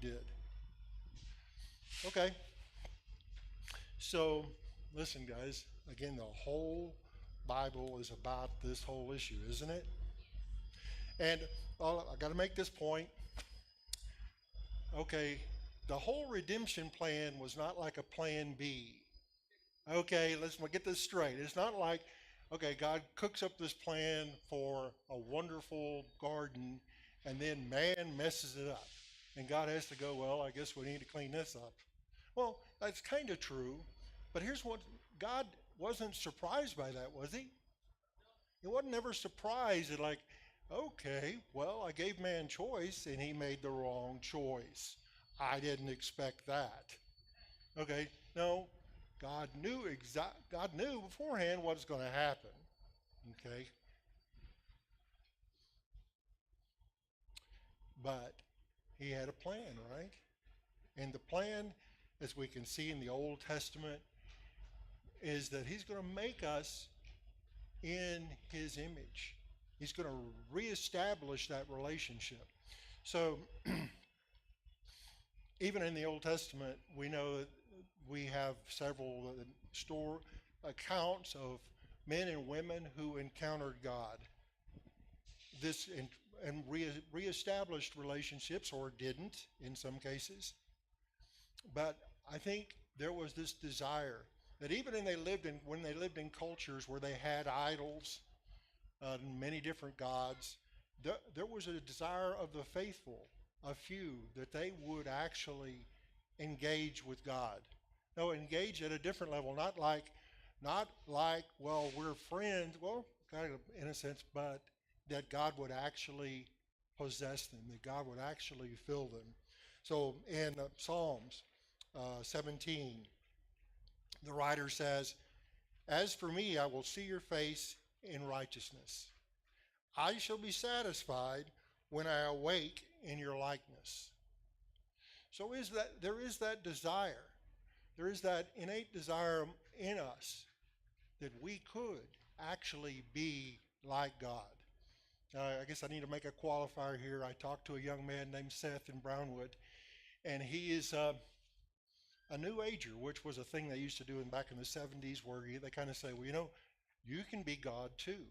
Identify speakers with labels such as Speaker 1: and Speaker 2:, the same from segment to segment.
Speaker 1: did. Okay. So, listen, guys. Again, the whole Bible is about this whole issue, isn't it? And I got to make this point. Okay, the whole redemption plan was not like a plan B. Okay, let's get this straight. It's not like, okay, God cooks up this plan for a wonderful garden and then man messes it up. And God has to go, well, I guess we need to clean this up. Well, that's kind of true. But here's what God wasn't surprised by that, was he? He wasn't ever surprised at, like, okay, well, I gave man choice and he made the wrong choice. I didn't expect that. Okay, no, God knew beforehand what was going to happen. Okay, but he had a plan, right? And the plan, as we can see in the Old Testament, is that he's going to make us in his image. He's going to reestablish that relationship. So, even in the Old Testament, we know that we have several store accounts of men and women who encountered God. This and reestablished relationships, or didn't in some cases. But I think there was this desire that even when they lived in cultures where they had idols, many different gods, there was a desire of the faithful, a few, that they would actually engage with God. No, engage at a different level, not like, well, we're friends, well, kind of in a sense, but that God would actually possess them, that God would actually fill them. So in Psalms 17, the writer says, "As for me, I will see your face in righteousness. I shall be satisfied when I awake in your likeness." So there is that desire. There is that innate desire in us that we could actually be like God. I guess I need to make a qualifier here. I talked to a young man named Seth in Brownwood, and he is a new ager, which was a thing they used to do back in the 70s, where they kind of say, well, you can be God too.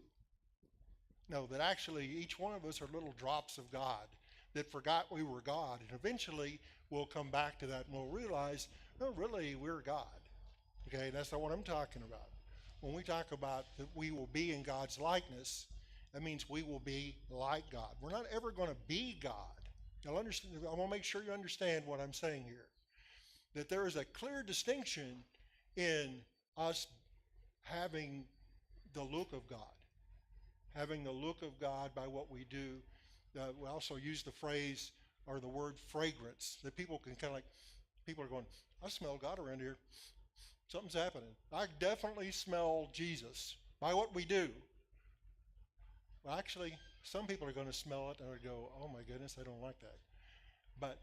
Speaker 1: No, that actually each one of us are little drops of God that forgot we were God. And eventually we'll come back to that and we'll realize, no, really, we're God. Okay, that's not what I'm talking about. When we talk about that we will be in God's likeness, that means we will be like God. We're not ever going to be God. Now, understand, I want to make sure you understand what I'm saying here. That there is a clear distinction in us having the look of God, having the look of God by what we do. We also use the phrase or the word fragrance, that people can kind of like, people are going, I smell God around here. Something's happening. I definitely smell Jesus by what we do. Well, actually, some people are going to smell it and go, oh my goodness, I don't like that. But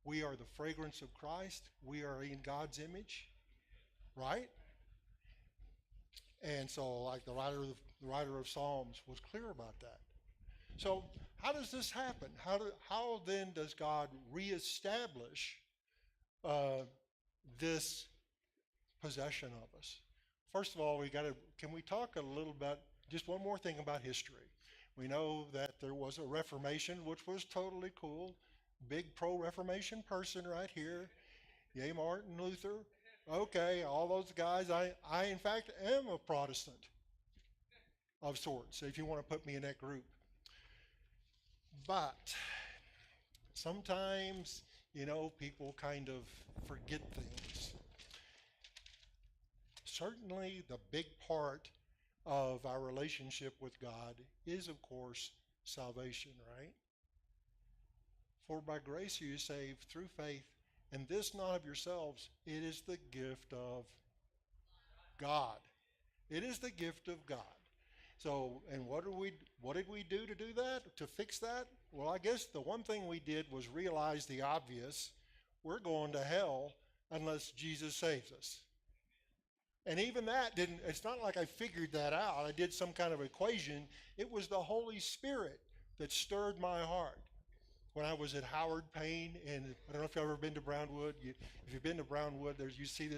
Speaker 1: we are the fragrance of Christ. We are in God's image, right? And so, like the writer of Psalms was clear about that. So, how does this happen? How then does God reestablish uh, this possession of us? First of all, can we talk a little bit, just one more thing about history? We know that there was a Reformation, which was totally cool. Big pro-Reformation person right here. Yay, Martin Luther. Okay, all those guys. I in fact am a Protestant of sorts, if you want to put me in that group. But sometimes, people kind of forget things. Certainly, the big part of our relationship with God is, of course, salvation, right? For by grace you are saved through faith, and this not of yourselves, it is the gift of God. It is the gift of God. So, and what did we do to do that, to fix that? Well, I guess the one thing we did was realize the obvious. We're going to hell unless Jesus saves us. And even that it's not like I figured that out. I did some kind of equation. It was the Holy Spirit that stirred my heart. when I was at Howard Payne, and I don't know if you've ever been to Brownwood. If you've been to Brownwood, you see this